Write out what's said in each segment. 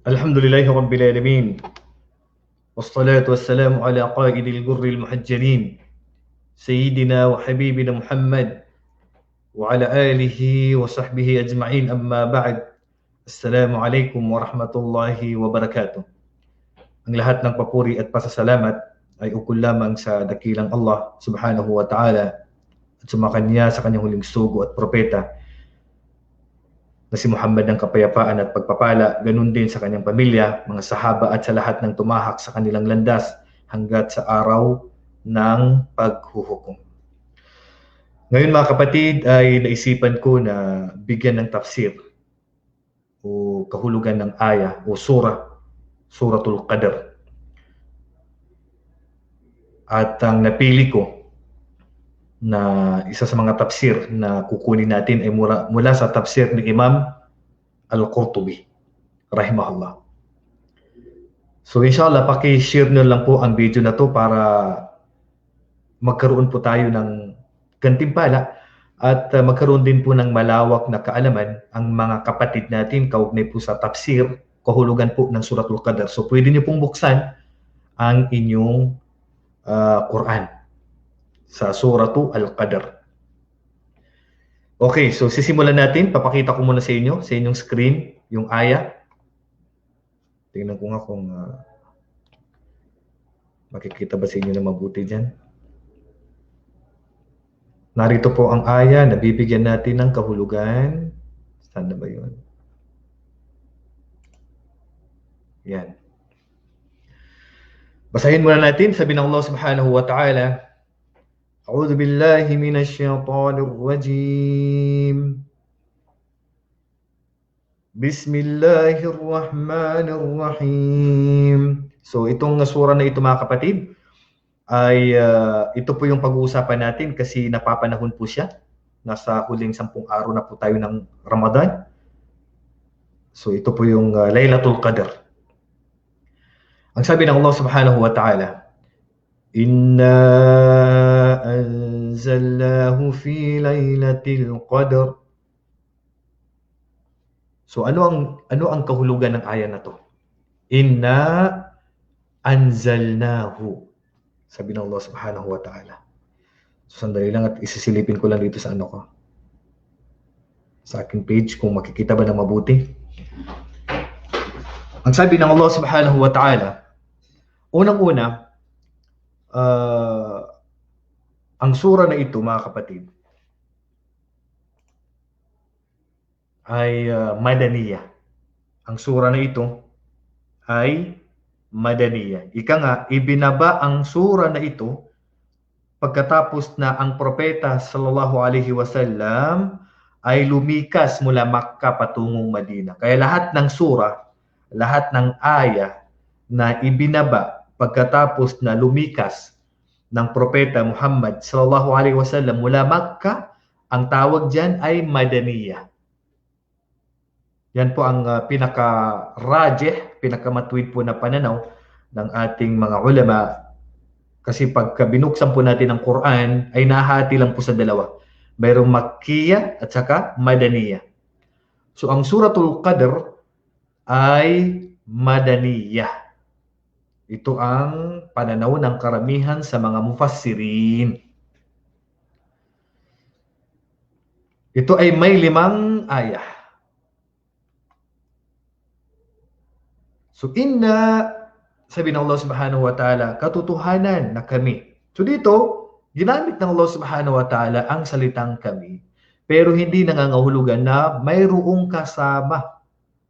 الحمد لله رب العالمين والصلاة والسلام على قائد الجر المحجلين سيدنا وحبيبنا محمد وعلى آله وصحبه أجمعين أما بعد السلام عليكم ورحمة الله وبركاته. Ang lahat ng papuri at pasasalamat ay ukol lamang sa dakilang Allah subhanahu wa ta'ala at sumakanya sa kanyang huling sugo at propeta na si Muhammad ng kapayapaan at pagpapala, ganun din sa kanyang pamilya, mga sahaba at sa lahat ng tumahak sa kanilang landas hanggat sa araw ng paghuhukom. Ngayon mga kapatid ay naisipan ko na bigyan ng tafsir o kahulugan ng aya o suratul Qadr. At ang napili ko na isa sa mga tafsir na kukunin natin ay mula sa tafsir ni Imam Al-Qurtubi rahimahullah. So inshallah paki-share nyo lang po ang video na to para magkaroon po tayo ng gantimpala at magkaroon din po ng malawak na kaalaman ang mga kapatid natin kaugnay po sa tafsir, kahulugan po ng suratul Qadr. So pwede nyo pong buksan ang inyong Quran sa Suratul Al-Qadr. Okay, so sisimulan natin. Papakita ko muna sa inyong screen, yung aya. Tingnan ko nga kung makikita ba sa inyo na mabuti dyan. Narito po ang aya, nabibigyan natin ng kahulugan. Saan na ba yun? Yan. Basahin muna natin, sabi ng Allah subhanahu wa ta'ala, أعوذ بالله من الشيطان الرجيم بسم الله الرحمن الرحيم. So itong sura na ito mga kapatid ay ito po yung pag-uusapan natin kasi napapanahon po siya. Nasa huling 10 araw na po tayo ng Ramadan. So ito po yung Laylatul Qadr. Ang sabi ng Allah subhanahu wa ta'ala, Inna anzalnahu fi laylatil qadr. So ano ang kahulugan ng aya na to? Inna anzalnahu. Sabi ng Allah subhanahu wa ta'ala. So sandali lang at isisilipin ko lang dito sa ko. Sa aking page kung makikita ba na mabuti. Ang sabi ng Allah subhanahu wa ta'ala, unang-una, ang sura na ito mga kapatid ay Madaniya. Ang sura na ito ay Madaniya. Ika nga, ibinaba ang sura na ito pagkatapos na ang propeta sallallahu alaihi wasallam ay lumikas mula Makkah patungong Madina. Kaya lahat ng sura, lahat ng aya na ibinaba pagkatapos na lumikas ng propeta Muhammad sallallahu alaihi wasallam mula Makkah, ang tawag diyan ay Madaniya. Yan po ang pinaka-rajih, pinaka-matuwid po na pananaw ng ating mga ulama. Kasi pagka binuksan po natin ang Quran, ay nahati lang po sa dalawa. Mayroong Makkiya at saka Madaniya. So ang Suratul Qadr ay Madaniya. Ito ang pananaw ng karamihan sa mga mufassirin. Ito ay may 5 ayah. So inna, sabi ng Allah subhanahu wa ta'ala, katotohanan na kami. So dito, ginamit ng Allah subhanahu wa ta'ala ang salitang kami, pero hindi nangangahulugan na mayroong kasama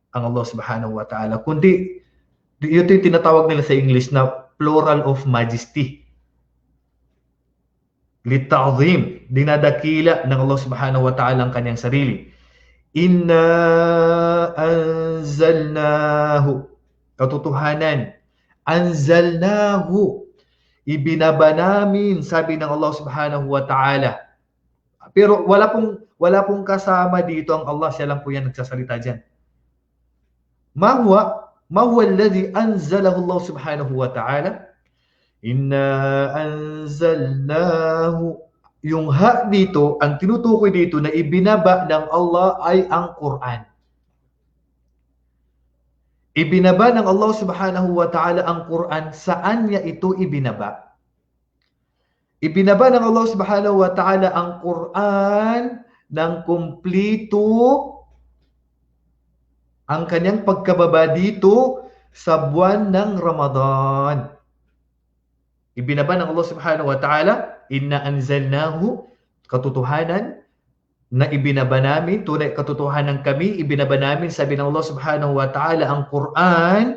ang Allah subhanahu wa ta'ala, kundi ito yung tinatawag nila sa English na plural of majesty. Lita'zim, dinadakila ng Allah subhanahu wa ta'ala ang kanyang sarili. Inna anzalnahu, katotohanan, anzalnahu, ibinaba namin, sabi ng Allah subhanahu wa ta'ala. Pero wala pong kasama dito ang Allah, siya lang po yan nagsasalita dyan. Ma huwa alladhi anzalahu Allah subhanahu wa ta'ala? Inna anzalnahu. Yung ha dito, ang tinutukoy dito na ibinaba ng Allah ay ang Quran. Ibinaba ng Allah subhanahu wa ta'ala ang Quran. Saan niya ito ibinaba? Ibinaba ng Allah subhanahu wa ta'ala ang Quran ng kumplito ang kanyang pagkababa dito sa buwan ng Ramadan. Ibinaba ng Allah subhanahu wa ta'ala, inna anzalnahu, katotohanan na ibinaba namin, tunay katotohanan kami, ibinaba namin, sabi ng Allah subhanahu wa ta'ala, ang Quran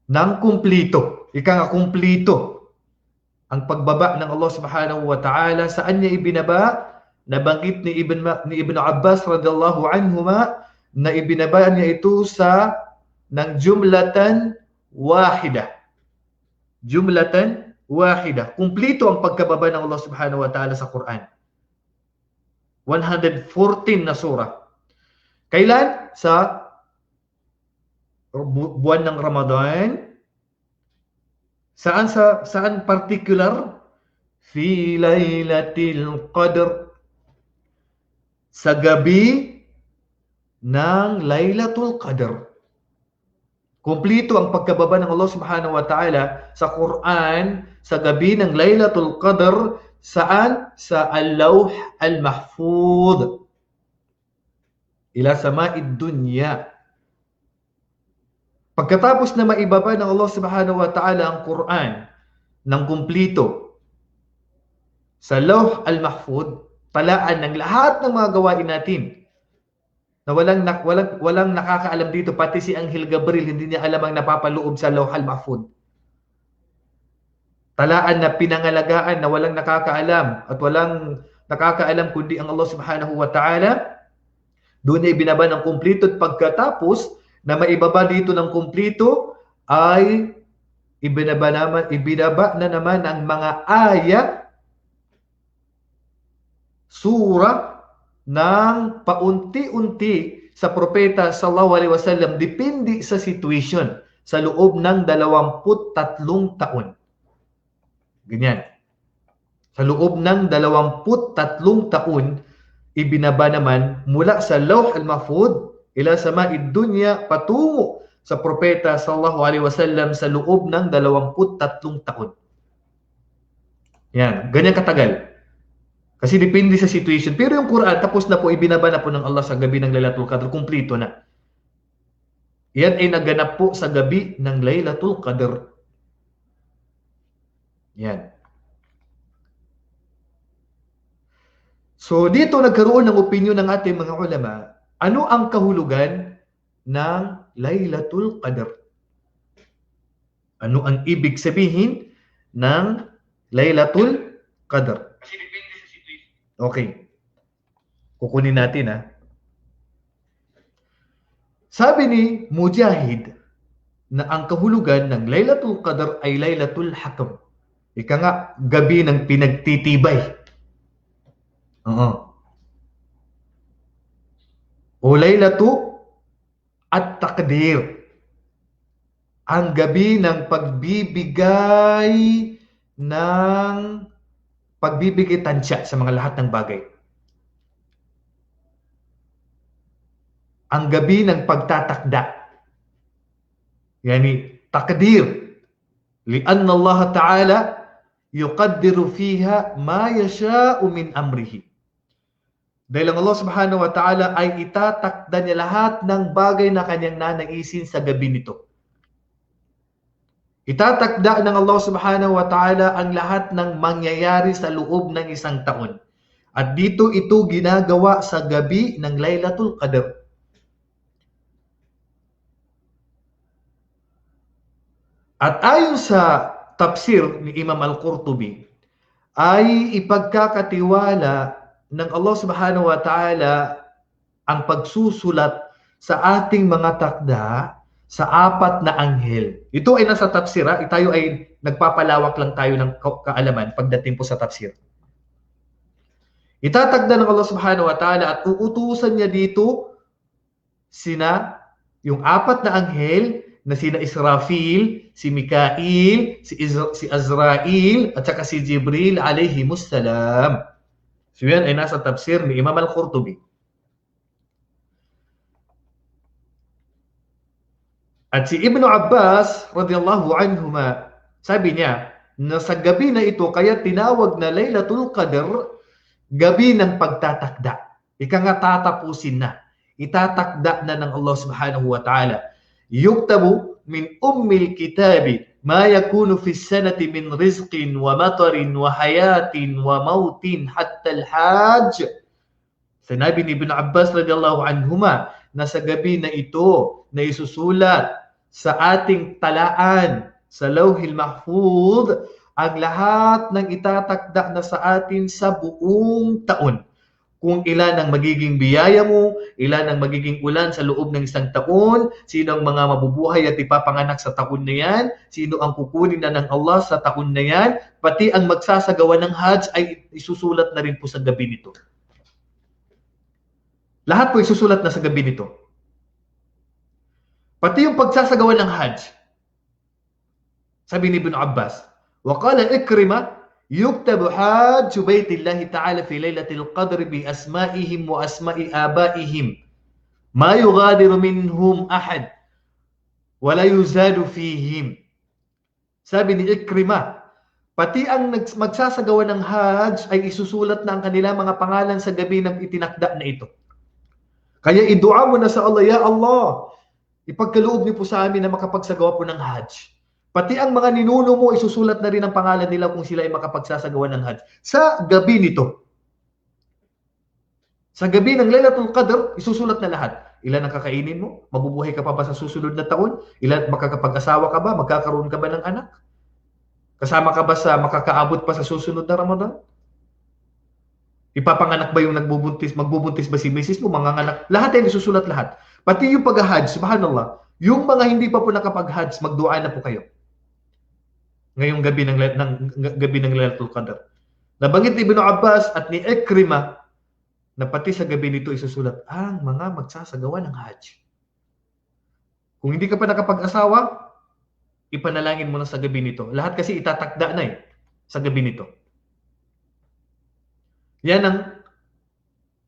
ng kumplito. Ika nga kumplito. Ang pagbaba ng Allah subhanahu wa ta'ala, saan niya ibinaba? Nabanggit ni Ibn Abbas radhiyallahu anhuma na ibinaba niya ito sa ng jumlatan wahida. Jumlatan wahida. Kumplito ang pagkababa ng Allah subhanahu wa ta'ala sa Quran. 114 na surah. Kailan? Sa buwan ng Ramadan. Saan particular? Fi laylatil qadr. Sa gabi ng Laylatul Qadr. Kumplito ang pagkababa ng Allah subhanahu wa ta'ala sa Quran sa gabi ng Laylatul Qadr. Saan? Sa Al-Lawh Al-Mahfuz. Ila sama'id dunya. Pagkatapos na maibaba ng Allah subhanahu wa ta'ala ang Quran ng kumplito sa Lawh Al-Mahfuz, talaan ng lahat ng mga gawain natin na walang nakakaalam dito, pati si Anghel Gabriel hindi niya alam ang napapaloob sa Lawh Al-Mahfuz. Talaan na pinangalagaan na walang nakakaalam at walang nakakaalam kundi ang Allah subhanahu wa ta'ala. Doon niya ibinaba ng kumplito at pagkatapos na maibaba dito ng kumplito ay ibinaba na naman ang mga ayat, surah ng paunti-unti sa propeta sallallahu alaihi wasallam depende sa situation sa loob ng 23 taon. Ganyan. Sa loob ng 23 taon, ibinaba naman mula sa Lawh Al-Mahfuz ila sama'id dunya patungo sa propeta sallallahu alaihi wasallam sa loob ng 23 taon. Yan, ganyan katagal. Kasi depende sa situation. Pero yung Quran, tapos na po, ibinaba na po ng Allah sa gabi ng Laylatul Qadr. Kumplito na. Yan ay naganap po sa gabi ng Laylatul Qadr. Yan. So, dito nagkaroon ng opinion ng ating mga ulama. Ano ang kahulugan ng Laylatul Qadr? Ano ang ibig sabihin ng Laylatul Qadr? Okay. Kukunin natin ha. Sabi ni Mujahid na ang kahulugan ng Laylatul Qadr ay Laylatul Hakam. Ika nga, gabi ng pinagtitibay. O Laylatu at-Taqdir. Ang gabi ng pagbibigay tansya sa mga lahat ng bagay. Ang gabi ng pagtatakda. Yani, takdir. Lianna Allah Ta'ala yuqaddiru fiha ma yasha'u min amrihi. Dahil ang Allah subhanahu wa ta'ala ay itatakda niya lahat ng bagay na kanyang nanaisin sa gabi nito. Itatakda ng Allah subhanahu wa ta'ala ang lahat ng mangyayari sa loob ng isang taon. At dito ito ginagawa sa gabi ng Laylatul Qadr. At ayon sa tafsir ni Imam Al-Qurtubi, ay ipagkakatiwala ng Allah subhanahu wa ta'ala ang pagsusulat sa ating mga takda sa 4 na anghel. Ito ay nasa tafsir. Tayo ay nagpapalawak lang tayo ng kaalaman pagdating po sa tafsir. Itatagda ng Allah subhanahu wa ta'ala at uutusan niya dito yung 4 na anghel na sina Israfil, si Mikail, si Azrail, at saka si Jibril alayhimussalam. So yan ay nasa tafsir ni Imam Al-Qurtubi. At si Ibnu Abbas radhiyallahu anhuma, sabi niya na sa gabi na ito kaya tinawag na Laylatul Qadr, gabi ng pagtatakda. Ika nga tatapusin na. Itatakda na ng Allah subhanahu wa ta'ala. Yuktabu min ummil kitabi ma yakunu fi sanati min rizqin wa matarin wa hayatin wa mautin hatta al-hajj. Sinabi ni Ibn Abbas radhiyallahu anhuma na sa gabi na ito na isusulat sa ating talaan sa Lawhil Mahfuz ang lahat ng itatakda na sa atin sa buong taon. Kung ilan ang magiging biyaya mo, ilan ang magiging ulan sa loob ng isang taon, sino ang mga mabubuhay at ipapanganak sa taon na yan, sino ang kukunin na ng Allah sa taon na yan, pati ang magsasagawa ng Hajj ay isusulat na rin po sa gabi nito. Lahat po isusulat na sa gabi nito. Pati yung pagsasagawa ng Hajj. Sabi ni Ibn Abbas, وقال إكرمة يكتب حاج بيت الله تعالى في ليلة القدر بأسمائهم وأسماء آبائهم ما يغادر منهم أحد ولا يزاد فيهم. Sabi ni Ikrimah, pati ang magsasagawa ng Hajj ay isusulat na ang kanilang mga pangalan sa gabi ng itinakda na ito. Kaya idua mo na sa Allah, Ya Allah, ipagkaloob niyo po sa amin na makapagsagawa po ng Hajj. Pati ang mga ninuno mo, isusulat na rin ang pangalan nila kung sila ay makapagsasagawa ng Hajj. Sa gabi nito. Sa gabi ng Laylatul Qadr, isusulat na lahat. Ilan ang kakainin mo? Mabubuhay ka pa ba sa susunod na taon? Ilan makakapag-asawa ka ba? Magkakaroon ka ba ng anak? Kasama ka ba sa makakaabot pa sa susunod na Ramadan? Ipapanganak ba yung nagbubuntis? Magbubuntis ba si misis mo? Manganganak? Lahat yan isusulat lahat. Pati yung pag-Hajj, subhanallah, yung mga hindi pa po nakapag-Hajj, magdua na po kayo. Ngayong gabi ng Laylatul Qadr. Nabanggit ni Ibn Abbas at ni Ikrimah na pati sa gabi nito isusulat ang mga magsasagawa ng Hajj. Kung hindi ka pa nakapag-asawa, ipanalangin mo na sa gabi nito. Lahat kasi itatakda na sa gabi nito. Yan ang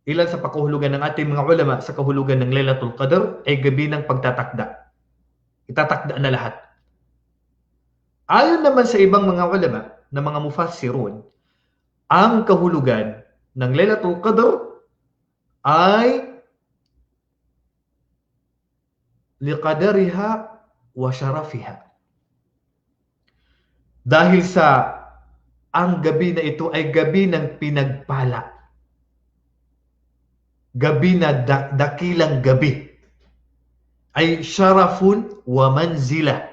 ilan sa pakahulugan ng ating mga ulama sa kahulugan ng Laylatul Qadr ay gabi ng pagtatakda. Itatakda na lahat. Ayon naman sa ibang mga ulama na mga mufassirun, ang kahulugan ng Laylatul Qadr ay liqadariha wa syarafiha. Dahil sa ang gabi na ito ay gabi ng pinagpala. Gabi na dakilang gabi. Ay syarafun wa manzila.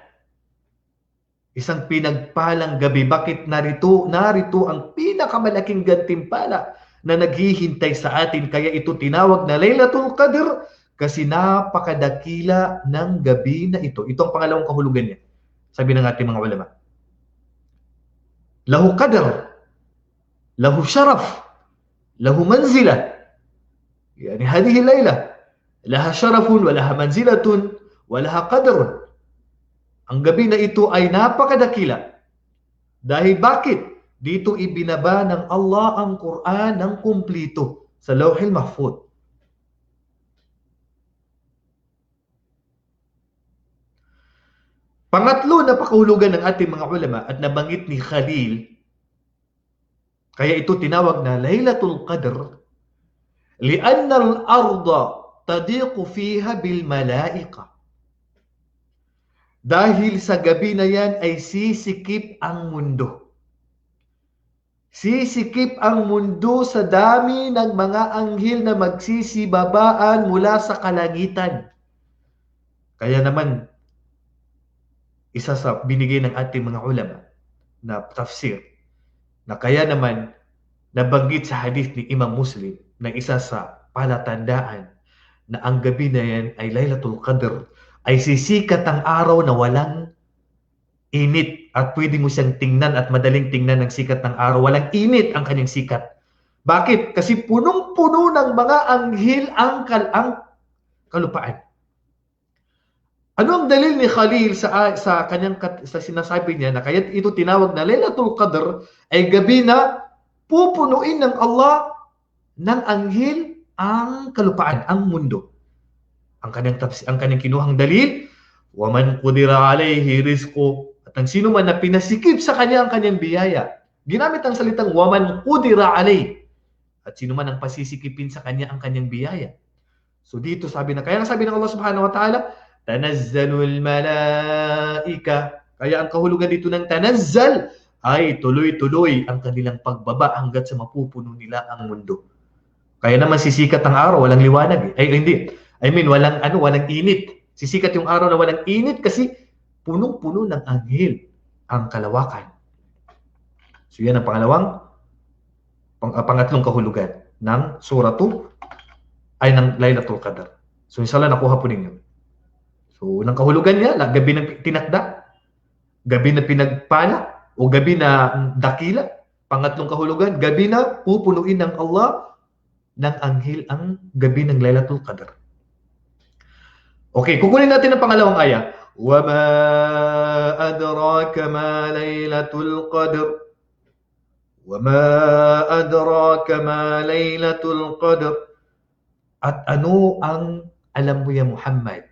Isang pinagpalang gabi. Bakit narito ang pinakamalaking gantimpala na naghihintay sa atin? Kaya ito tinawag na Laylatul Qadr kasi napakadakila ng gabi na ito. Ito ang pangalawang kahulugan niya. Sabi ng ating mga ulama. Lahu qadr, lahu syaraf, lahu manzila. Yani hadhihi layla laha syarafun wa laha manzilatun wa laha qadrun. Ang gabi na ito ay napakadakila. Dahil bakit? Dito ibinaba ng Allah ang Quran ng kumplito sa Lawhil Mahfuz. Pangatlo na pakahulugan ng ating mga ulama at nabanggit ni Khalil, kaya ito tinawag na Laylatul Qadr, lianna al-arda tadiqu fiha bil malaika. Dahil sa gabi na yan ay sisikip ang mundo. Sisikip ang mundo sa dami ng mga anghel na magsisibabaan mula sa kalangitan. Kaya naman, isa sa binigay ng ating mga ulama na tafsir, na kaya naman nabanggit sa hadith ni Imam Muslim na isa sa palatandaan na ang gabi na yan ay Laylatul Qadr, ay sisikat ang araw na walang init at pwede mo siyang tingnan at madaling tingnan ng sikat ng araw. Walang init ang kanyang sikat. Bakit? Kasi punong-puno ng mga anghel ang kalupaan. Ano ang dalil ni Khalil sa kanyang sa sinasabi niya na kaya ito tinawag na Laylatul Qadr ay gabi na pupunuin ng Allah ng anghel ang kalupaan, ang mundo. Ang kanyang kinuhang dalil, وَمَنْ قُدِرَ عَلَيْهِ رِزْقُهُ, at ang sino man na pinasikip sa kanya ang kanyang biyaya. Ginamit ang salitang وَمَنْ قُدِرَ عَلَيْهِ, at sino man ang pasisikipin sa kanya ang kanyang biyaya. So dito sabi na, kaya sabi ng Allah subhanahu wa ta'ala, tanazzalul malaika. Kaya ang kahulugan dito ng tanazzal ay tuloy-tuloy ang kanilang pagbaba hanggat sa mapupuno nila ang mundo. Kaya naman sisikat ang araw, walang liwanag. Ay hindi. I mean, walang init. Sisikat yung araw na walang init kasi punong-puno ng anghel ang kalawakan. So yan ang pangatlong kahulugan ng surah 2 ay ng Laylatul Qadr. So inshallah nakuha po ninyo. So unang kahulugan niya, gabi na tinakda, gabi na pinagpala, o gabi na dakila. Pangatlong kahulugan, gabi na pupunuin ng Allah ng anghel ang gabi ng Laylatul Qadr. Okay, kukunin natin ang pangalawang aya. وَمَا أَدْرَاكَ مَا لَيْلَةُ الْقَدْرِ وَمَا أَدْرَاكَ مَا لَيْلَةُ الْقَدْرِ. At ano ang alam mo ya Muhammad?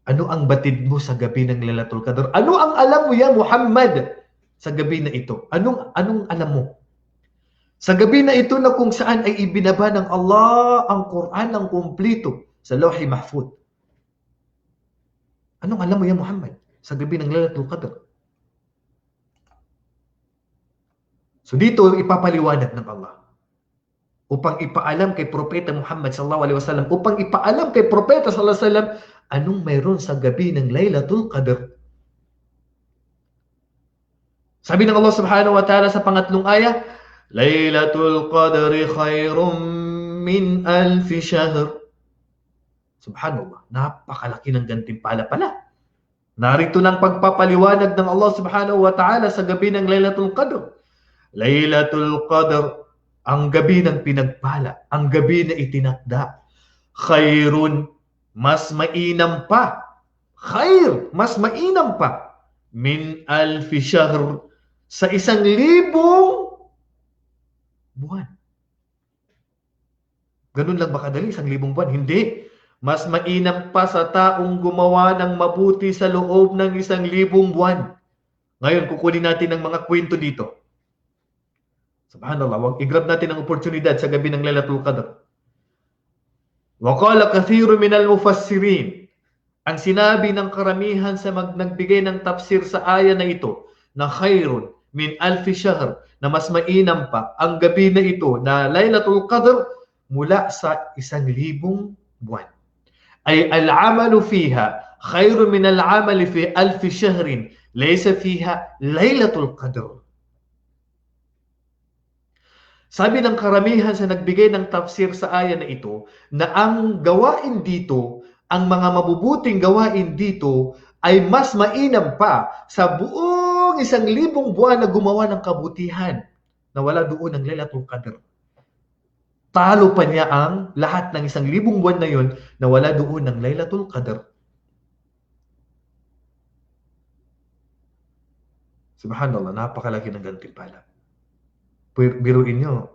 Ano ang batid mo sa gabi ng Laylatul Qadr? Ano ang alam mo ya Muhammad sa gabi na ito? Anong alam mo? Sa gabi na ito na kung saan ay ibinaba ng Allah ang Quran ng kumplito sa Lawhi Mahfuz. Anong alam mo ya Muhammad sa gabi ng Laylatul Qadr? So dito ipapaliwanag ng Allah upang ipaalam kay Propeta Muhammad sallallahu alaihi wasallam, upang ipaalam kay Propeta sallallahu alaihi wasallam anong mayroon sa gabi ng Laylatul Qadr. Sabi ng Allah subhanahu wa ta'ala sa pangatlong aya, Laylatul Qadri khairum min alfi shahr. Subhanallah, napakalaki ng gantimpala pala. Narito ng pagpapaliwanag ng Allah subhanahu wa ta'ala sa gabi ng Laylatul Qadr. Laylatul Qadr, ang gabi ng pinagpala, ang gabi na itinakda. Khairun, mas mainam pa. Khair, mas mainam pa. Min alfi shahr, sa 1,000 buwan. Ganun lang ba kadali, 1,000 buwan? Hindi. Mas mainam pa sa taong gumawa ng mabuti sa loob ng 1,000 buwan. Ngayon, kukunin natin ang mga kwento dito. Subhanallah, wag i-grab natin ang oportunidad sa gabi ng Laylatul Qadr. Wa qala kathiru min al-mufassirin. Ang sinabi ng karamihan sa nagbigay ng tafsir sa aya na ito na khairun min alfi shahr, na mas mainam pa ang gabi na ito na Laylatul Qadr mula sa 1,000 buwan. Ay al-amalu fiha khairun min al-amali fi alfi shahrin laysa fiha Laylatul Qadr. Sabi ng karamihan sa nagbigay ng tafsir sa aya na ito na ang gawain dito, ang mga mabubuting gawain dito ay mas mainam pa sa buong 1,000 buwan na gumawa ng kabutihan na wala doon ng Laylatul Qadr. Talo pa niya ang lahat ng 1,000 buwan na yon na wala doon ng Laylatul Qadr. Subhanallah, napakalaki ng gantimpala. Biruin nyo,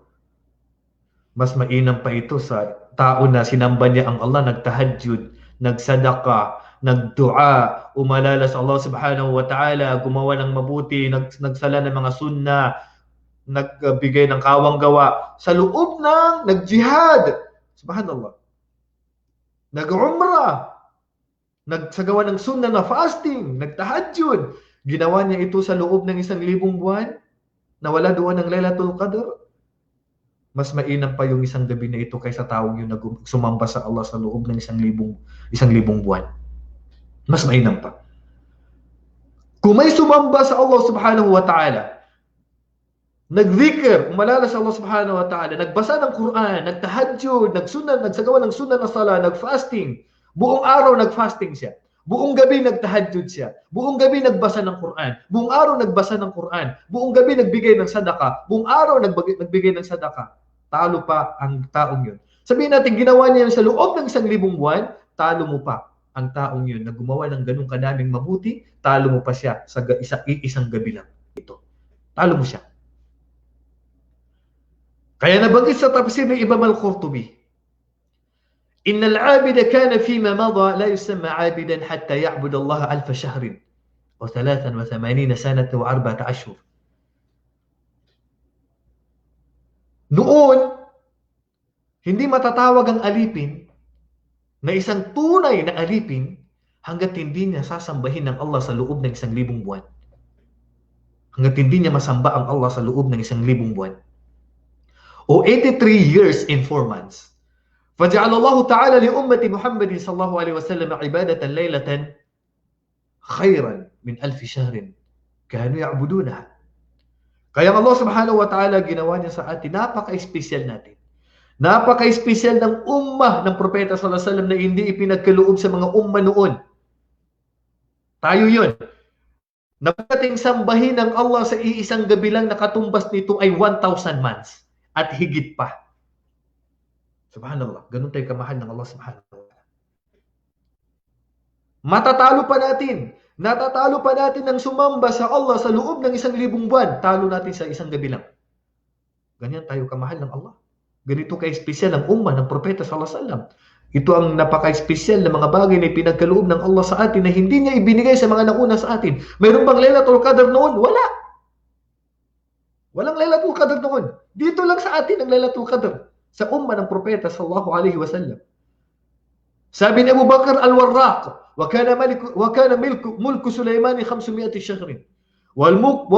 mas mainam pa ito sa tao na sinamba niya ang Allah, nagtahajjud, nagsadaka, nagdua, umalala sa Allah subhanahu wa ta'ala, gumawa ng mabuti, nagsala ng mga sunna, nagbigay ng kawang gawa, sa loob ng nagjihad, subhanallah, nag-umrah, nagsagawa ng sunna na fasting, nagtahajjud, ginawa niya ito sa loob ng 1,000 buwan, na wala doon ng Laylatul Qadr. Mas mainam pa yung isang gabi na ito kaysa taong yung sumamba sa Allah sa loob ng 1,000 buwan. Mas mainam pa. Kung may sumamba sa Allah subhanahu wa ta'ala, nag-dhikr, umalala sa Allah subhanahu wa ta'ala, nagbasa ng Quran, nagtahajjud, nagsagawa ng sunnah na sala, nag-fasting, buong araw nag-fasting siya. Buong gabi nagtahajjud siya. Buong gabi nagbasa ng Quran. Buong araw nagbasa ng Quran. Buong gabi nagbigay ng sadaka. Buong araw nagbigay ng sadaka. Talo pa ang taong yun. Sabihin natin, ginawa niya sa loob ng 1,000 buwan, talo mo pa ang taong yun na gumawa ng ganung kadaming mabuti, talo mo pa siya sa isang gabi lang. Ito. Talo mo siya. Kaya nabanggit sa tafsir ng Imam Al-Qurtubi, Innal 'abida kana fima madha la yusamma 'abidan hatta ya'bud Allah 1000 shahrin wa 83 sanata wa 4 ashhur. Noon, hindi matatawag ang alipin na isang tunay na alipin hangga't hindi niya sasambahin ng Allah sa loob ng 1,000 buwan. Hangga't hindi niya masamba ang Allah sa loob ng 1,000 buwan. O 83 years in 4 months. فجعل الله تعالى لأمة محمد صلى الله عليه وسلم عبادة ليلة خيرا من 1000 شهر كانوا يعبدونها. Kaya Allah subhanahu wa ta'ala ginawa niya sa atin, napaka-espesyal natin. Napaka-espesyal ng ummah ng propeta sallallahu alaihi wasallam na hindi ipinagkaloob sa mga ummah noon. Tayo yun. Napating sambahin ng Allah sa iisang gabi lang, nakatumbas nito ay 1,000 months at higit pa. Subhanallah, ganun tayo kamahal ng Allah subhanahu wa ta'ala. Matatalo pa natin. Natatalo pa natin ng sumamba sa Allah sa loob ng 1,000 buwan. Talo natin sa isang gabi lang. Ganyan tayo kamahal ng Allah. Ganito ka-espesyal ang ummah ng propeta sallallahu alaihi wasallam. Ito ang napaka-espesyal na mga bagay na pinagkaloob ng Allah sa atin na hindi niya ibinigay sa mga nauna sa atin. Mayroon bang Lailatul Qadr noon? Wala. Walang Lailatul Qadr noon. Dito lang sa atin ang Lailatul Qadr. Sa ummah ng propeta sallallahu alaihi wasallam. Sabi ni Abu Bakr al-Warraq, wa kana mulku Sulaiman 500 shahrin wa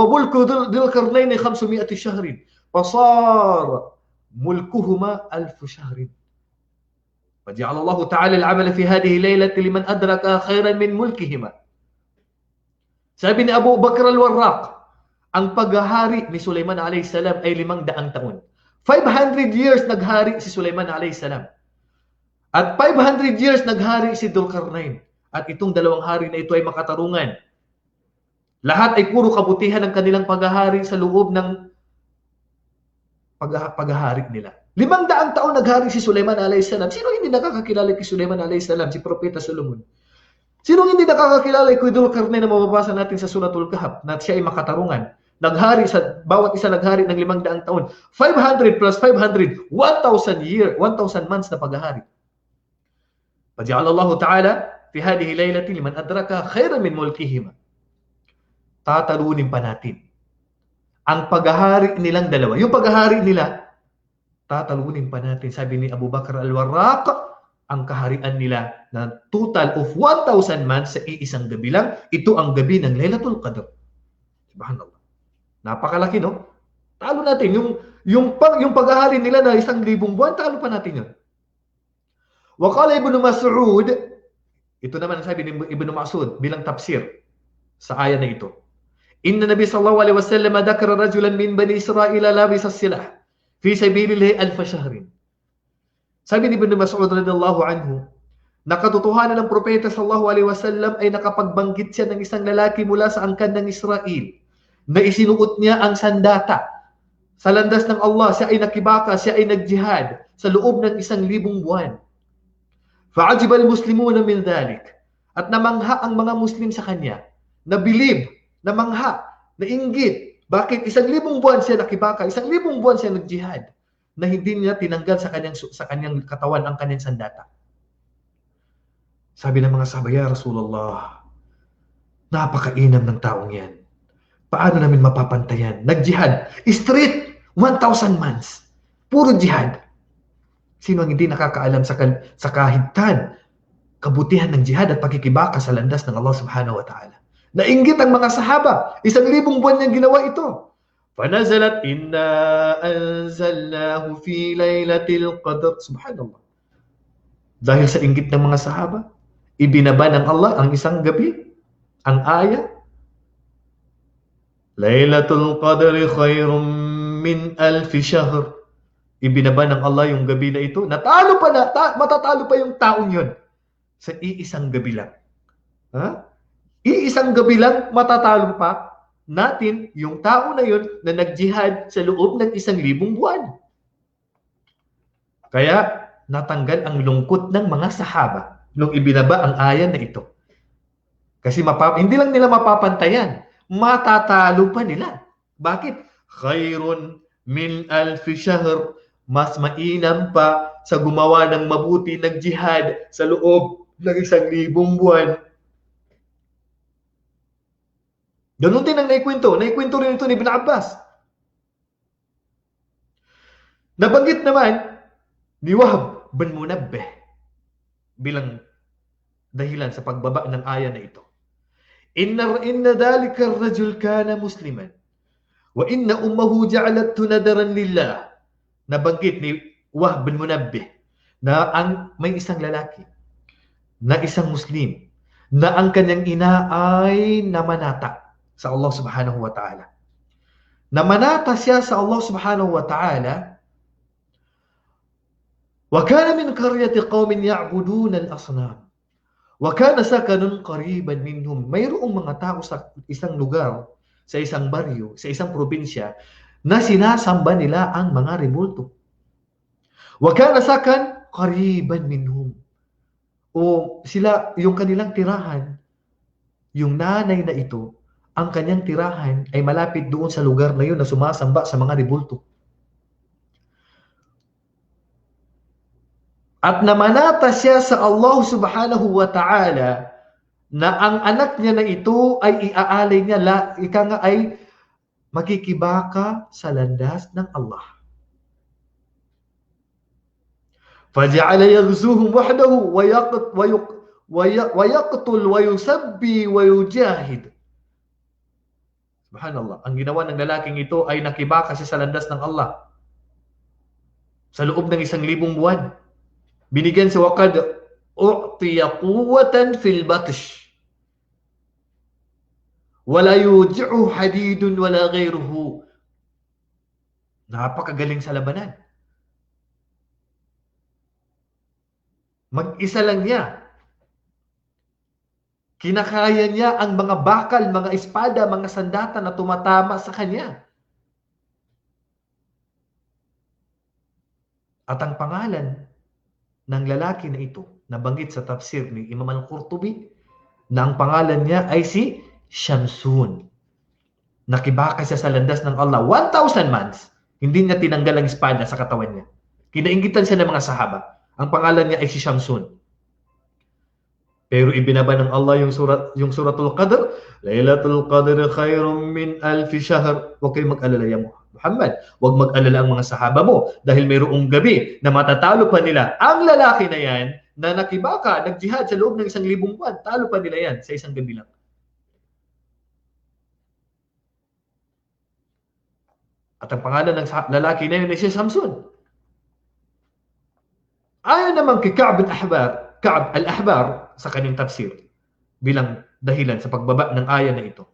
mulku Dhul Qarnayn 500 shahrin fasar mulkuhuma 1000 shahrin. فجعل الله تعالى العمل في هذه الليلة لمن أدرك خيرا من ملكهما. Sabi ni Abu Bakr al-Warraq, ang paghahari ni Sulaiman alayhi salam ay 500 taon. 500 years naghari si Sulaiman alayhi salam. At 500 years naghari si Dhul-Qarnayn. At itong dalawang hari na ito ay makatarungan. Lahat ay puro kabutihan ng kanilang paghahari sa loob ng paghahari nila. 500 taon naghari si Sulaiman alayhi salam. Sino hindi nakakakilala kay Sulaiman alayhi salam? Si Propeta Solomon. Sino hindi nakakakilala kay Dhul-Qarnayn na mababasa natin sa Suratul Kahf na siya ay makatarungan? Naghari sa bawat isa naghari ng 500 taon. 500 plus 500, 1,000 months na paghahari. Faja'ala Allah Ta'ala fi hadhihi laylati liman adraka khairan min mulkihima. Tatalunin pa natin ang paghahari nilang dalawa. Yung paghahari nila, tatalunin pa natin. Sabi ni Abu Bakr al-Warraq, ang kaharian nila na total of 1,000 months sa iisang gabi lang. Ito ang gabi ng Lailatul Qadr. Subhanallah. Napakalaki, no? Talo natin. Yung paghahari nila na 1,000 buwan, talo pa natin yun. Waqala Ibn Mas'ud, ito naman ang sabi ni Ibn Mas'ud bilang tafsir sa ayat na ito. Inna Nabi sallallahu alaihi wasallam dhakara rajulan min Bani Israel labisa as-silah fi sabilillahi 1000 shahrin. Sabi ni Ibn Mas'ud radhiyallahu anhu, nakatotohanan ng propeta sallallahu alaihi wasallam ay nakapagbanggit siya ng isang lalaki mula sa angkan ng Israel na isinuot niya ang sandata sa landas ng Allah. Siya ay nakibaka, siya ay nagjihad sa loob ng 1,000 buwan. Fa'ajiba al-muslimuna min dhalik. At namangha ang mga Muslim sa kanya. Nabilib, namangha, nainggit. Bakit 1,000 buwan siya nakibaka, 1,000 buwan siya nagjihad na hindi niya tinanggal sa kanyang katawan ang kanyang sandata. Sabi ng mga sahabat, ya Rasulullah, napakainam ng taong yan. Paano namin mapapantayan? Nagjihad. Straight 1,000 months. Puro jihad. Sino ang hindi nakakaalam sa kahigtan, kabutihan ng jihad at pagkikibaka sa landas ng Allah subhanahu wa ta'ala? Nainggit ang mga sahaba. 1,000 buwan niyang ginawa ito. فَنَزَلَتْ إِنَّا أَنزَلْنَاهُ فِي لَيْلَةِ الْقَدْرِ. Subhanallah. Dahil sa inggit ng mga sahaba, ibinaba ng Allah ang isang gabi, ang ayat, Laylatul Qadri khairum min 1000 shahr. Ibinaba ng Allah yung gabi na ito. Matatalo pa yung taong yun sa iisang gabi lang. Ha? Iisang gabi lang, matatalo pa natin yung tao na yun na nagjihad sa loob ng 1,000 buwan. Kaya natanggal ang lungkot ng mga sahaba nung ibinaba ang ayan na ito. Kasi hindi lang nila mapapantayan, matatalo pa nila. Bakit? Khairun min 1000 shahr Mas mainam pa sa gumawa ng mabuti ng jihad sa loob ng 1,000 buwan. Ganun din ang naikwento. Naikwento rin ito ni Ibn Abbas. Nabanggit naman ni Wahb bin Munabbih bilang dahilan sa pagbaba ng aya na ito. Inna dhalika ar-rajul kana musliman wa inna ummuhu ja'alathu nadaran lillah. Nabanggit ni Wahb bin Munabbih na may isang lalaki na isang Muslim na ang kanyang ina ay namanata sa Allah subhanahu wa ta'ala. Namanata siya sa Allah subhanahu wa ta'ala. Wa kana min qaryati qaumin ya'buduna al-asnam. Wa kana sakanun qariban minhum. Mayroong mga tao sa isang lugar, sa isang baryo, sa isang probinsya na sinasamba nila ang mga rebulto. Wa kana sakan qariban minhum. O sila, yung kanilang tirahan, yung nanay na ito, ang kanyang tirahan ay malapit doon sa lugar na yun na sumasamba sa mga rebulto. At namanata siya sa Allah subhanahu wa ta'ala na ang anak niya na ito ay iaalay niya, ika nga ay makikibaka sa landas ng Allah. فَجَعَلَ يَغْزُوهُمْ وَحْدَهُ وَيَقْتُلْ وَيُسَبِّي وَيُجَاهِدْ. Subhanallah. Ang ginawa ng lalaking ito ay nakibaka siya sa landas ng Allah sa loob ng 1,000 buwan. Binigyan siya waqad u'tiya quwwatan fil batsh. Wala yuji'u hadidun wala ghayruhu. Napakagaling sa labanan. Mag-isa lang niya. Kinakaya niya ang mga bakal, mga espada, mga sandata na tumatama sa kanya. At ang pangalan ng lalaki na ito, nabanggit sa tafsir ni Imam Al-Qurtubi, na ang pangalan niya ay si Shamsun. Nakibaka siya sa landas ng Allah 1,000 months. Hindi niya tinanggal ang espada sa katawan niya. Kinainggitan siya ng mga sahaba. Ang pangalan niya ay si Shamsun. Pero ibinaba ng Allah yung suratul Qadr, Laylatul Qadr khairum min alfi shahr. Huwag kayong mag-alala ya Muhammad. Huwag mag-alala ang mga sahaba mo dahil mayroong gabi na matatalo pa nila ang lalaki na yan na nakibaka, nagjihad sa loob ng 1,000 buwan. Talo pa nila yan sa isang gabi lang. At ang pangalan ng lalaki na yun ay si Samson. Ayon naman kay Ka'b al-Ahbar sa kanyang tafsir bilang dahilan sa pagbaba ng aya na ito.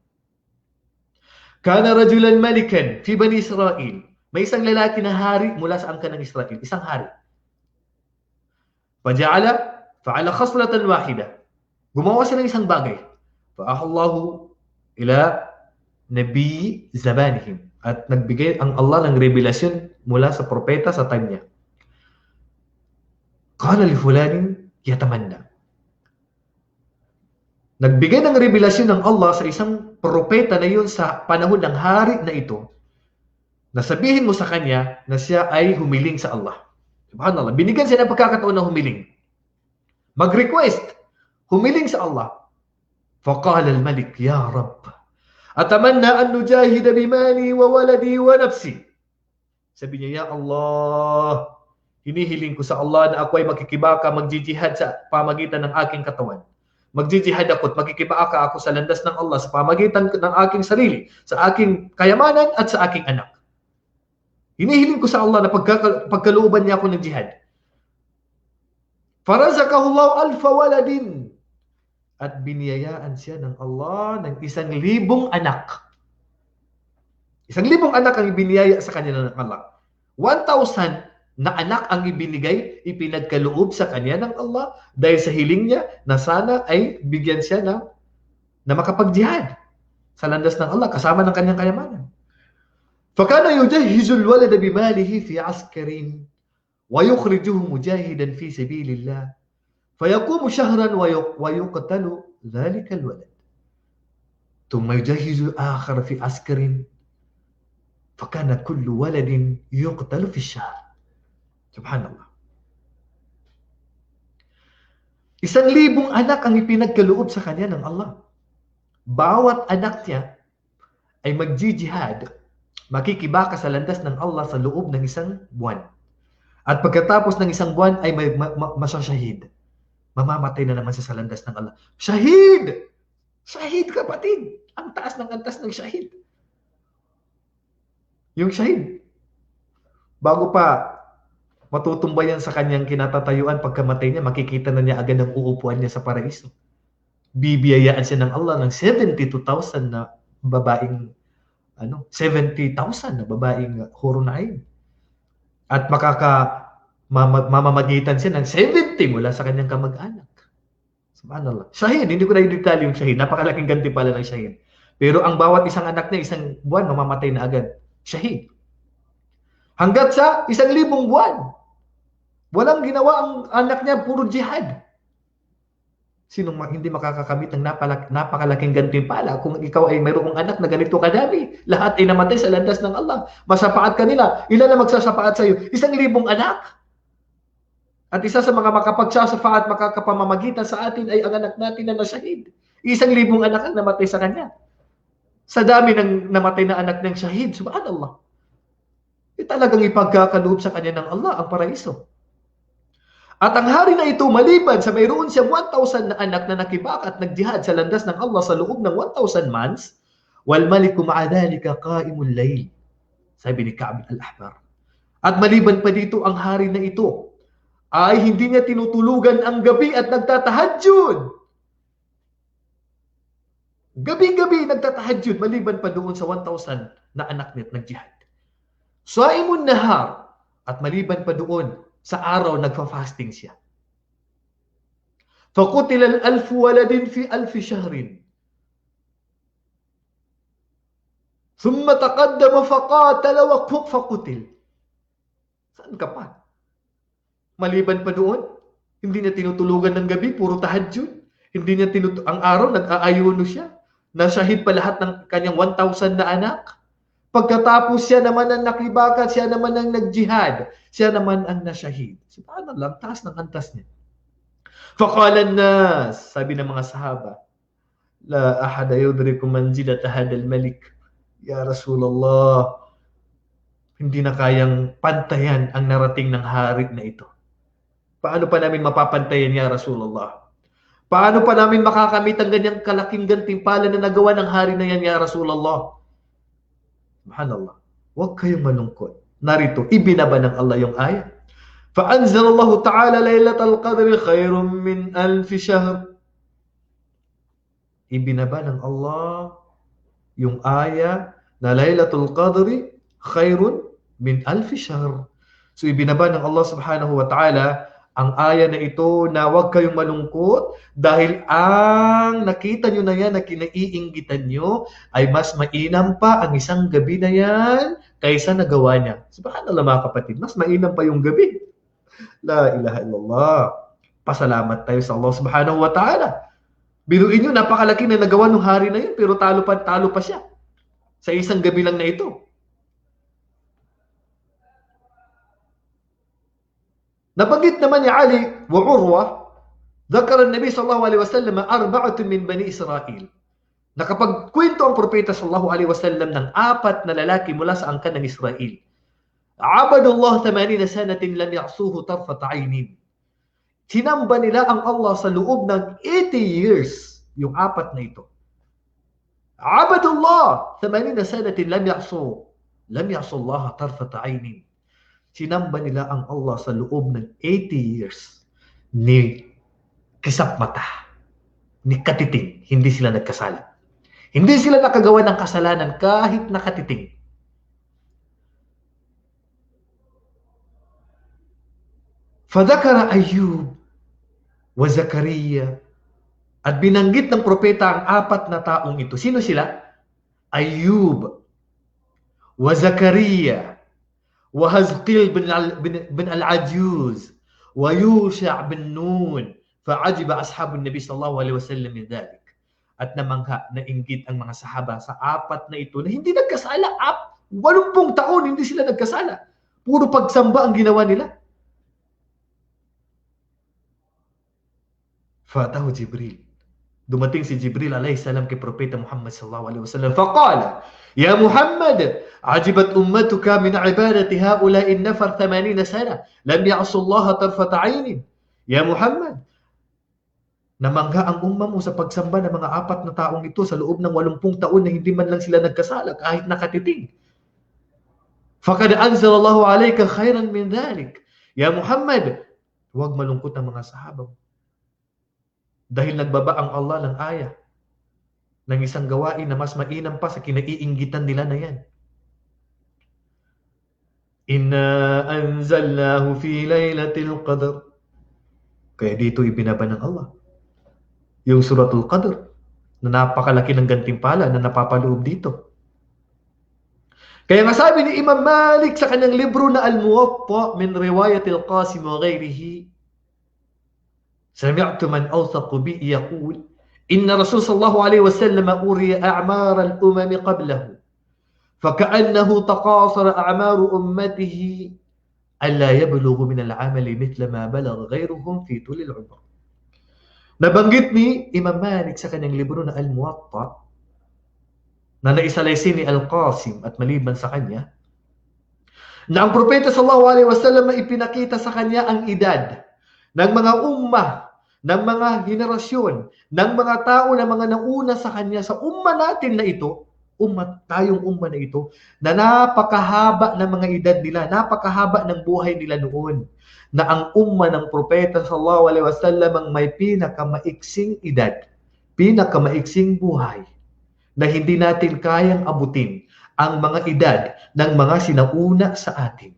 Kana rajulan malikan fi Bani Israel. May isang lalaki na hari mula sa angkan ng Israel, isang hari. Fa'ala khaslatan wahida. Gumawa siya ng isang bagay. Fa'ahallahu ila nabi zamanihim. At nagbigay ang Allah ng revelasyon mula sa propeta sa time niya. Qala li fulanin yatamanna. Nagbigay ng revelasyon ng Allah sa isang propeta na yun sa panahon ng hari na ito, na sabihin mo sa kanya na siya ay humiling sa Allah. Subhanallah. Binigyan siya ng pagkakataon na humiling. Mag-request. Humiling sa Allah. Faqala al-malik, Ya Rabb, atamanna an nujahida bimali wa waladi wa nafsi. Sabi niya, Ya Allah, hinihiling ko sa Allah na ako ay makikibaka, magjijihad sa pamagitan ng aking katawan. Magjijihad ako at makikibaka ako sa landas ng Allah sa pamagitan ng aking sarili, sa aking kayamanan at sa aking anak. Hinihiling ko sa Allah na pagkalooban niya ako ng jihad. Farazakahullahu alfa waladin. At biniyayaan siya ng Allah ng 1,000 anak. 1,000 anak ang ibiniyaya sa kanya ng Allah. 1,000 na anak ang ibinigay, ipinagkaloob sa kanya ng Allah dahil sa hiling niya na sana ay bigyan siya na makapag-jihad sa landas ng Allah kasama ng kanyang kayamanan. فَكَانَ يُجَهِّزُ الْوَلَدَ بِمَالِهِ فِي عَسْكَرٍ وَيُخْرِجُهُ مُجَاهِدًا فِي سَبِيلِ اللَّهِ فَيَقُومُ شَهْرًا وَيُقْتَلُ ذَلِكَ الْوَلَدِ ثُمَّ يُجَهِّزُ آخَرَ فِي عَسْكَرٍ فَكَانَ كُلُّ وَلَدٍ يُقْتَلُ فِي الشَّهْرِ. Subhanallah. 1,000 anak ang ipinagkaloob sa kanya ng Allah. Bawat anak niya ay magjijihad, makikibaka sa landas ng Allah sa loob ng 1 buwan. At pagkatapos ng 1 buwan ay masasyahid. Mamamatay na naman siya sa landas ng Allah. Shahid! Shahid, kapatid! Ang taas ng antas ng shahid. Yung shahid, bago pa matutumbayan sa kanyang kinatatayuan, pagkamatay niya, makikita na niya agad ang uupuan niya sa paraiso. Bibiyayaan siya ng Allah ng 72,000 na babaeng 70,000 na babaeng hurun ain. At mamamagitan siya ng 70 mula sa kanyang kamag-anak. Subhanallah. Shahid, hindi ko na i-detalye yung shahid. Napakalaking gantimpala ng shahid. Pero ang bawat isang anak niya, 1 buwan, mamamatay na agad. Shahid. Hanggat sa 1,000 buwan. Walang ginawa ang anak niya, puro jihad. Sinong hindi makakakamit ng napakalaking gantimpala kung ikaw ay mayroong anak na ganito kadami? Lahat ay namatay sa landas ng Allah. Masapaat ka nila. Ilan na magsasapaat sa iyo? 1,000 anak. At isa sa mga makapagsasapaat, makakapamamagitan sa atin ay ang anak natin na nasyahid. 1,000 anak ang namatay sa kanya. Sa dami ng namatay na anak ng syahid, subhanallah. Talagang ipagkakaloob sa kanya ng Allah ang paraiso. At ang hari na ito, maliban sa mayroon siyang 1,000 na anak na nakibaka at nagjihad sa landas ng Allah sa loob ng 1,000 months, wal maliku ma'a dhalika qa'imul layl. Sabi ni Ka'b al-Ahbar. At maliban pa dito, ang hari na ito ay hindi niya tinutulugan ang gabi at nagtatahajjud. Gabi-gabi nagtatahajjud maliban pa doon sa 1,000 na anak niya at nagjihad. Saimun nahar, at maliban pa doon sa araw nagfa-fasting siya. Faqutil al-alf waladin fi alf shahrin. Thumma taqaddama faqatala wa faqutil. Saan ka pa? Maliban pa doon, hindi niya tinutulugan ng gabi, puro tahajjud. Hindi niya ang araw nag-aayuno siya. Nasyahid pa lahat ng kanyang 1,000 na anak. Pagkatapos siya naman ang nakibaka, siya naman ang nagjihad, siya naman ang nasyahid. Subhanallah, taas ng antas niya. Faqala an-nas, sabi ng mga sahaba, la ahada yudriku manzilata hadal malik. Ya Rasulullah, hindi na kayang pantayan ang narating ng hari na ito. Paano pa namin mapapantayan, ya Rasulullah? Paano pa namin makakamit ang ganyang kalaking gantimpala na nagawa ng hari na yan, ya Rasulullah? Subhanallah. Huwag kayong malungkot. Narito, ibinaba ng Allah yung ayat. فَأَنزَلَ ta'ala laylatal qadri khayrun min alfi shahr. Ibinaba ng Allah yung aya na laylatul qadri khayrun min alfi shahr. So ibinaba ng Allah subhanahu wa ta'ala ang aya na ito na huwag kayong malungkot dahil ang nakita nyo na yan na kinaiinggitan nyo ay mas mainam pa ang isang gabi na yan kaysa nagawa niya. Subhanallah mga kapatid, mas mainam pa yung gabi. La ilaha illallah. Pasalamat tayo sa Allah subhanahu wa ta'ala. Biruin nyo, napakalaki na nagawa ng hari na yun pero talo pa siya sa isang gabi lang na ito. Nabanggit naman ni Ali wa Urwa, ذكر النبي صلى الله عليه وسلم 4 من بني إسرائيل. Nakapagkwento ang propeta sallallahu alaihi wasallam ng 4 na lalaki mula sa angkan ng Israel. Abadullah 80 sanatin lam ya'suhu tarfat 'ainin. Sinamba nila ang Allah sa loob ng 80 years, yung 4 na ito. Abadullah 80 sanatin lam ya'su Allah tarfat 'ainin. Sinamba nila ang Allah sa loob ng 80 years ni kisap mata, ni katiting. Hindi sila nagkasala. Hindi sila nakagawa ng kasalanan kahit nakatiting. Fadhakara Ayyub wa Zakariya. At binanggit ng propeta ang 4 na taong ito. Sino sila? Ayyub wa Zakariya وهزقيل بن العجوز ويوشع بن نون فعجب أصحاب النبي صلى الله عليه وسلم من ذلك. At namangha, nainggit ang mga sahaba sa 4 na ito na hindi nagkasala. 80 taon hindi sila nagkasala. Puro pagsamba ang ginawa nila. Fatahu Jibril. Dumating si Jibril alayhi salam kay Propeta Muhammad sallallahu alaihi wasallam. Faqala, "Ya Muhammad, ajibat ummatuka min ibadati haula'i an-nafar 80 sana, lam ya'su Allah tarfata 'ainin." Ya Muhammad, namangha ang umma mo sa pagsamba ng mga 4 na taong ito sa loob ng 80 taon na hindi man lang sila nagkasala kahit nakatitig. Faqad anzalallahu alayka khairan min dhalik. Ya Muhammad, huwag malungkot ang mga sahaba mo. Dahil nagbaba ang Allah ng aya ng isang gawain na mas mainam pa sa kinaiinggitan nila na yan. Inna anzalnahu fi laylatil qadr. Kaya dito ibinaba ng Allah yung suratul Qadr na napakalaki ng gantimpala na napapaloob dito. Kaya nga sabi ni Imam Malik sa kanyang libro na Al-Muwatta min riwayatil Qasim wa ghayrihi, sami'tu man awthaqu bi yaqul inna Rasul sallallahu alaihi wasallam uriya a'mar al-umam qablahu faka'annahu taqasara a'mar ummatihi alla yablughu min al-'amali mithla ma balagha ghayruhum fi tul al-'umr. Nabanggit ni Imam Malik sa kanyang libro na Al-Muwatta na naisalaysin ni Al-Qasim at maliban sa kanya, na ang Propeta sallallahu alaihi wasallam na ipinakita sa kanya ang edad ng mga ummah, ng mga henerasyon, ng mga tao na mga nauna sa kanya sa umma natin na ito, tayong umma na ito, na napakahaba ng mga edad nila, napakahaba ng buhay nila noon, na ang umma ng Propeta sallallahu alaihi wasallam ang may pinakamaiksing edad, pinakamaiksing buhay, na hindi natin kayang abutin ang mga edad ng mga sinauna sa atin.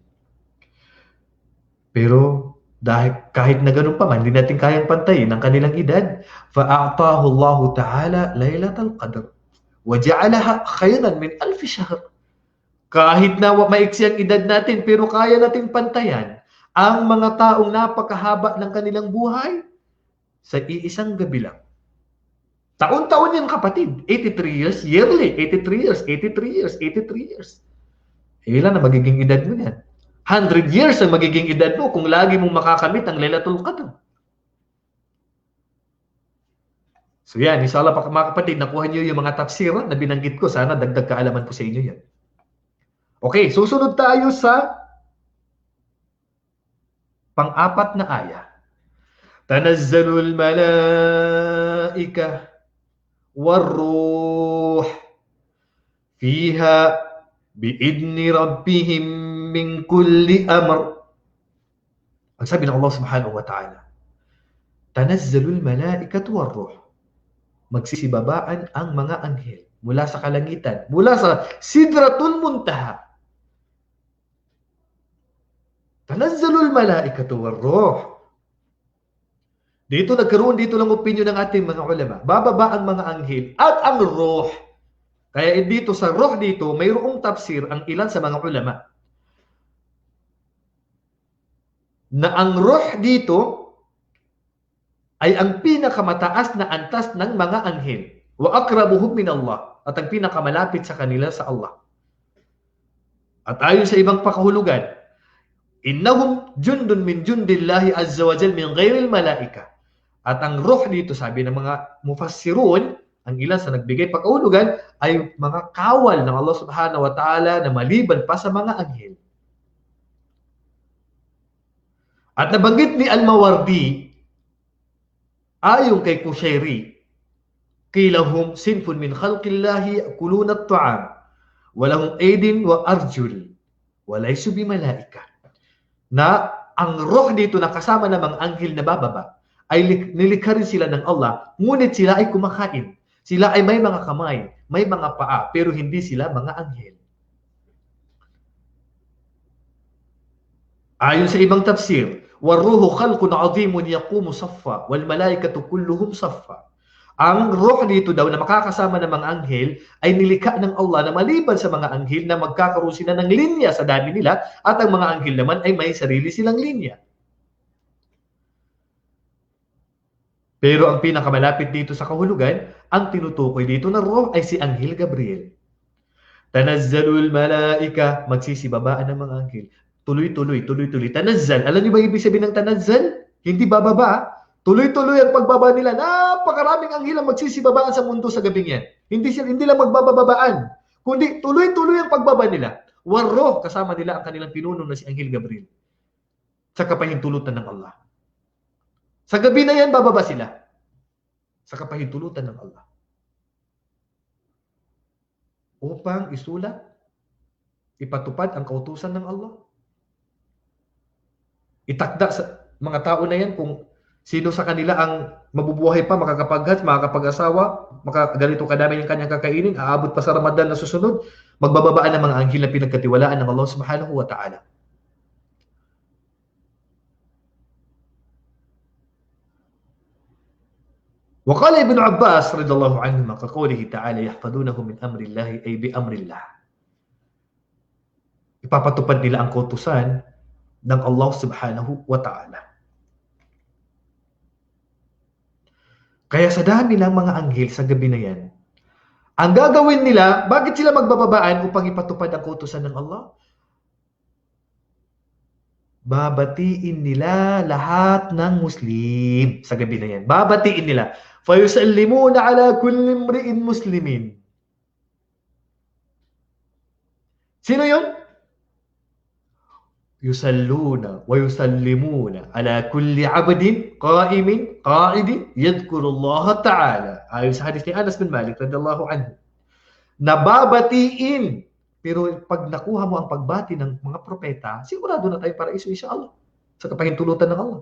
Pero dahil kahit na ganun pa man, hindi natin kayang pantayin ang kanilang edad, fa'a'tahu Allah Ta'ala Laylatul Qadr wa ja'alaha khayran min 1000 shahr. Kahit na maiksi ang edad natin, pero kaya nating pantayan ang mga taong napakahaba ng kanilang buhay sa iisang gabi lang. Taon-taon yan kapatid. 83 years yearly. 83 years, 83 years, 83 years. Ilan na magiging edad mo yan? 100 years ang magiging edad mo kung lagi mong makakamit ang Lailatul Qadr. So yan, inshallah mga kapatid, nakuha niyo yung mga tafsiran na binanggit ko. Sana dagdag kaalaman po sa inyo yan. Okay, susunod tayo sa pang-apat na aya. Tanazzalul malaika والروح فيها بإذن ربهم من كل أمر. Ang sabi ng Allah subhanahu wa ta'ala, tanazzalul malaikatu warruh. Magsisibabaan ang mga anghel mula sa kalangitan, mula sa Sidratul Muntaha. Tanazzalul malaikatu warruh. Dito nagkaroon dito lang opinion ng ating mga ulama. Bababa ang mga anghel at ang ruh. Kaya dito sa ruh dito, mayroong tafsir ang ilan sa mga ulama. Na ang ruh dito ay ang pinakamataas na antas ng mga anghel. Wa akrabuhum min Allah. At ang pinakamalapit sa kanila sa Allah. At ayon sa ibang pakahulugan, innahum jundun min jundillahi azza wa jal min ghairil malaika. At ang ruh dito, sabi ng mga mufassirun, ang ilan sa nagbigay pagkaulugan, ay mga kawal ng Allah subhanahu wa ta'ala na maliban pa sa mga anghel. At nabanggit ni Al-Mawardi, ayon kay Kushairi, qilahum sinfun min khalqillahi yakuluna at-ta'am, walahum aydin wa arjul, walaysu bimalaika. Na ang ruh dito na kasama ng mga anghel na bababa, ay nilikha rin sila ng Allah, ngunit sila ay kumakain. Sila ay may mga kamay, may mga paa, pero hindi sila mga anghel. Ayon sa ibang tafsir, waruhu khalqun azimun yaqumu saffa, wal malaikatu kulluhum saffa. Ang ruh dito daw na makakasama ng mga anghel ay nilikha ng Allah na maliban sa mga anghel na magkakaroon sila ng linya sa dami nila, at ang mga anghel naman ay may sarili silang linya. Pero ang pinakamalapit dito sa kahulugan, ang tinutukoy dito na ruh ay si Anghel Gabriel. Tanazzalul malaika, magsisibabaan ng mga anghel. Tuloy-tuloy, tuloy-tuloy. Tanazzal, alam niyo ba ibig sabihin ng tanazzal? Hindi bababa. Tuloy-tuloy ang pagbaba nila. Napakaraming anghel ang magsisibabaan sa mundo sa gabing yan. Hindi lang magbababaan, kundi tuloy-tuloy ang pagbaba nila. Waro, kasama nila ang kanilang pinuno na si Anghel Gabriel. Sa kapahintulutan ng Allah. Sa gabi na yan, bababa sila. Sa kapahintulutan ng Allah. Upang isulat, ipatupad ang kautusan ng Allah. Itakda sa mga tao na yan kung sino sa kanila ang mabubuhay pa, makakapaghat, makakapag-asawa, ganito kadami yung kanyang kakainin, aabot pa sa Ramadan na susunod, magbababaan ng mga anghel na pinagkatiwalaan ng Allah subhanahu wa ta'ala. وقال ابن عباس رضي الله عنهما كقوله تعالى يحفظونه من أمر الله أي بأمر الله. Ipapatupad nila ang kautusan ng Allah subhanahu wa ta'ala. Kaya sa dami ng mga anghel sa gabi na yan, ang gagawin nila, bakit sila magbababaan upang ipatupad ang kautusan ng Allah? Babatiin nila lahat ng Muslim sa gabi na yan. Babatiin nila. فَيُسَلِّمُونَ عَلَى كُلِّ امْرِئٍ مُسْلِمٍ. Sino yun? يُسَلُّونَ وَيُسَلِّمُونَ عَلَى كُلِّ عَبْدٍ قَائِمٍ قَاعِدٍ يَذْكُرُ اللَّهَ تَعَالَى. Ayon sa hadis ni Anas bin Malik radhiyallahu anhu. Nababatiin. Pero pag nakuha mo ang pagbati ng mga propeta, sigurado na tayo paraiso insyaAllah. Sa kapahintulutan ng Allah.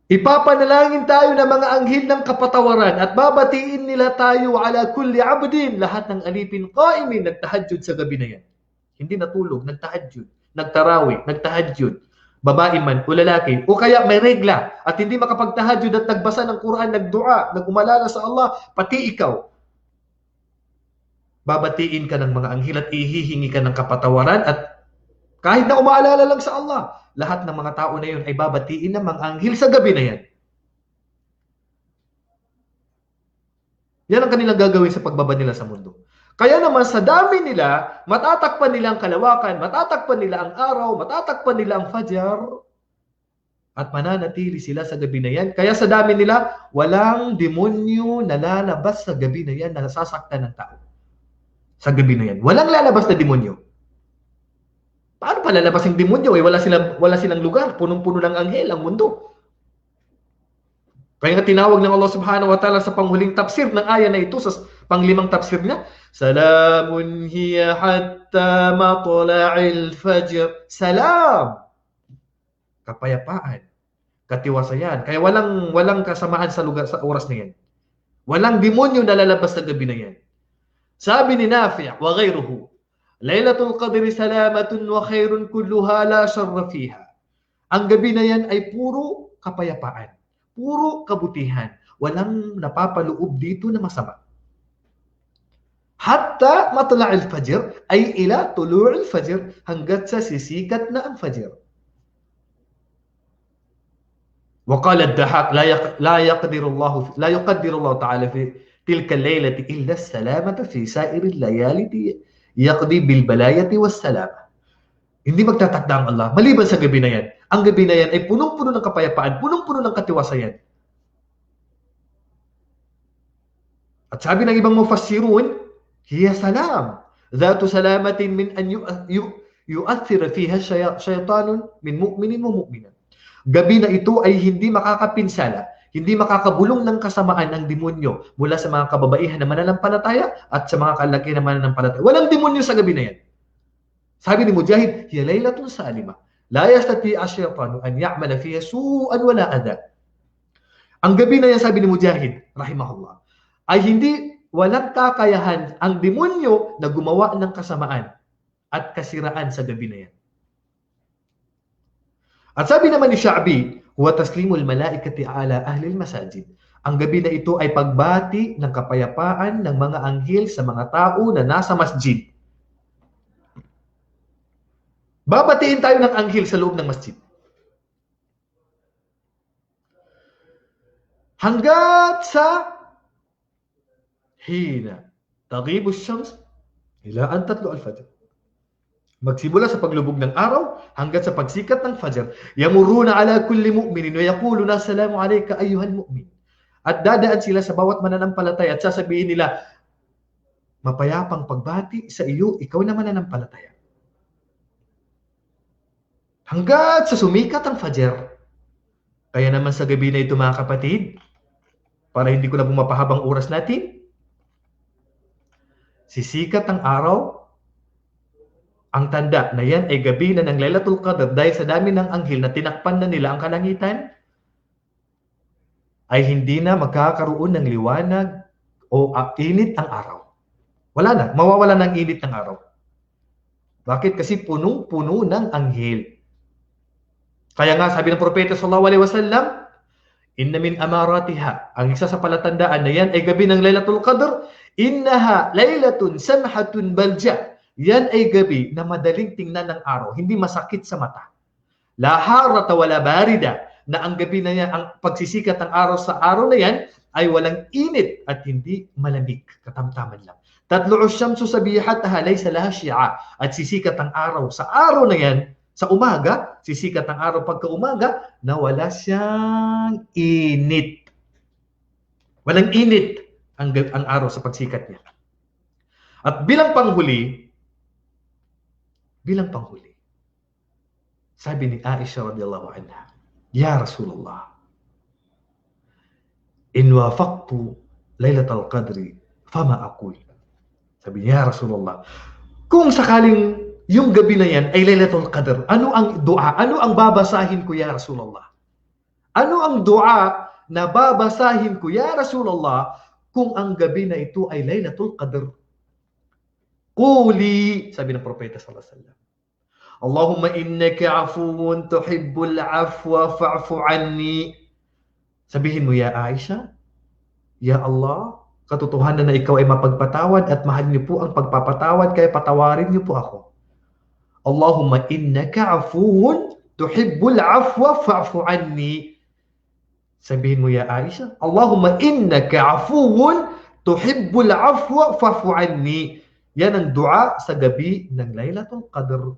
Ipapanalangin tayo ng mga anghel ng kapatawaran at babatiin nila tayo ala kulli abdin, lahat ng alipin qaimin, nagtahajjud sa gabi na yan. Hindi natulog, nagtahajjud, nagtarawih, nagtahajjud, babae man o lalaki, o kaya may regla at hindi makapagtahajjud at nagbasa ng Quran, nagdua, nagumalala sa Allah, pati ikaw. Babatiin ka ng mga anghel at ihihingi ka ng kapatawaran at kahit na umaalala lang sa Allah, lahat ng mga tao na yun ay babatiin ng mga anghel sa gabi na yan. Yan ang kanilang gagawin sa pagbaba nila sa mundo. Kaya naman sa dami nila, matatakpan nila ang kalawakan, matatakpan nila ang araw, matatakpan nila ang fajar, at mananatili sila sa gabi na yan. Kaya sa dami nila, walang demonyo na lalabas sa gabi na yan na nasasaktan ng tao. Sa gabi na yan. Walang lalabas na demonyo. Paano pa lalabas yung demonyo? Wala silang lugar. Punong-puno ng anghel ang mundo. Kaya nga tinawag ng Allah subhanahu wa ta'ala sa panghuling tafsir ng aya na ito, sa panglimang tafsir niya, Salamun hiya hatta matla'il fajr. Salam. Kapayapaan. Katiwasayan. Kaya walang kasamaan sa lugar, sa oras na yan. Walang demonyo na lalabas sa gabi na yan. Sabi ni Nafi' wa ghayruhu, Laylatul Qadri salamatun wa khairun kulluha la syarra fiha. Ang gabi na yan ay puro kapayapaan, puro kabutihan. Walang napapaloob dito na masama. Hatta matla'il fajr ay ila tulu'il fajr, hanggat sa sisikat na ang fajr. وقال الضحاك لا يقدر الله تعالى في تلك الليلة إلا السلامة في سائر الليالي يقضي بالبلاية والسلامة. Hindi magtatakda ang Allah maliban sa gabi na yan. Ang gabi na yan ay punong-puno ng kapayapaan, punong-puno ng katiwasayan. At sabi ng ibang mufassirun, hiya salam, dhatu salamatin min an yu'athira fiha shaytanun min mu'minin wa mu'minan. Gabi na ito ay hindi makakapinsala, hindi makakabulong ng kasamaan ng demonyo mula sa mga kababaihan na mananampalataya at sa mga kalaki na mananampalataya. Walang demonyo sa gabi na yan. Sabi ni Mujahid, hiya laylatun salima. La yastati ash-shaytanu an ya'mala fiha su'an wala adha. Ang gabi na yan, sabi ni Mujahid, rahimahullah, ay walang kakayahan ang demonyo na gumawa ng kasamaan at kasiraan sa gabi na yan. At sabi naman ni Sha'bi, huwa taslimul malaikati ala ahli al-masajid. Ang gabi na ito ay pagbati ng kapayapaan ng mga anghel sa mga tao na nasa masjid. Babatiin tayo ng anghel sa loob ng masjid. Hanggat sa hina taghibu ash-shams ila an tatlu al-fajr. Magsimula sa paglubog ng araw hanggang sa pagsikat ng Fajr. Yamuruna ala kulli mu'minin wa yaquluna assalamu alayka ayyuhal mu'min. At dadaan sila sa bawat mananampalataya at sasabihin nila, mapayapang pagbati sa iyo, ikaw na mananampalataya. Hanggat sa sumikat ang Fajr. Kaya naman sa gabi na ito mga kapatid, para hindi ko na bumapahabang oras natin, sisikat ang araw. Ang tanda na yan ay gabi na ng Lailatul Qadr dahil sa dami ng anghel na tinakpan na nila ang kalangitan, ay hindi na magkakaroon ng liwanag o init ang araw. Wala na, mawawala ng init ng araw. Bakit? Kasi punong-puno ng anghel. Kaya nga sabi ng Propeta sallallahu alaihi wasallam, inna min amaratiha, ang isa sa palatandaan na yan ay gabi ng Lailatul Qadr, innaha lailatun samhatun balja. Yan ay gabi na madaling tingnan ng araw, hindi masakit sa mata. La harata wala barida, na ang gabi na yan, ang pagsisikat ng araw sa araw na yan, ay walang init at hindi malamig, katamtaman lang. Tatlu'u syamsu sabihataha laysa laha syi'a, at sisikat ang araw sa araw na yan, sa umaga, sisikat ang araw pagka umaga, na wala siyang init. Walang init ang araw sa pagsikat niya. At bilang panghuli, sabi ni Aisha radhiyallahu anha, Ya Rasulullah, in wafaqtu Lailatul Qadri, fama aqul. Sabi niya, Ya Rasulullah, kung sakaling yung gabi na yan ay Lailatul Qadr, ano ang dua? Ano ang babasahin ko, Ya Rasulullah? Ano ang dua na babasahin ko, Ya Rasulullah, kung ang gabi na ito ay Lailatul Qadr? Quli, sabi ng Propeta sallallahu alaihi wasallam, Allahumma innaka afuwun tuhibbul afwa fa'fu anni. Sabihin mo, Ya Aisha, Ya Allah, katotohanan na ikaw ay mapagpatawad at mahal niyo po ang pagpapatawad, kaya patawarin niyo po ako. Allahumma innaka afuwun tuhibbul afwa fa'fu anni. Sabihin mo, Ya Aisha, Allahumma innaka afuwun tuhibbul afwa fa'fu anni. Yan ang dua sa gabi ng Lailatul Qadr.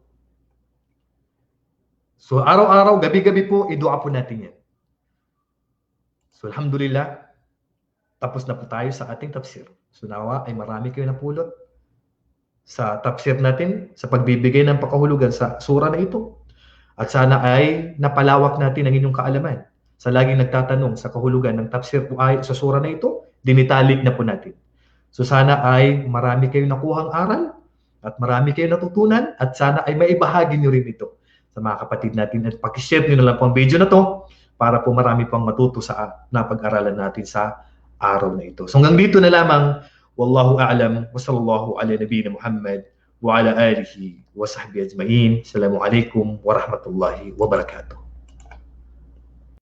So araw-araw, gabi-gabi po, i-dua po natin yan. So alhamdulillah, tapos na po tayo sa ating tafsir. So nawa ay marami kayo napulot sa tafsir natin, sa pagbibigay ng pakahulugan sa sura na ito. At sana ay napalawak natin ang inyong kaalaman. Sa laging nagtatanong sa kahulugan ng tafsir po ay sa sura na ito, dinitalik na po natin. So sana ay marami kayong nakuhang aral at marami kayong natutunan at sana ay maibahagi nyo rin ito sa mga kapatid natin at pakishare nyo na lang po ang video na to para po marami pang matuto sa napag-aralan natin sa araw na ito. So hanggang dito na lamang. Wallahu a'lam wa sallallahu ala nabiyina Muhammad wa ala alihi wa sahbihi ajma'in. Assalamu alaikum wa rahmatullahi wa barakatuh.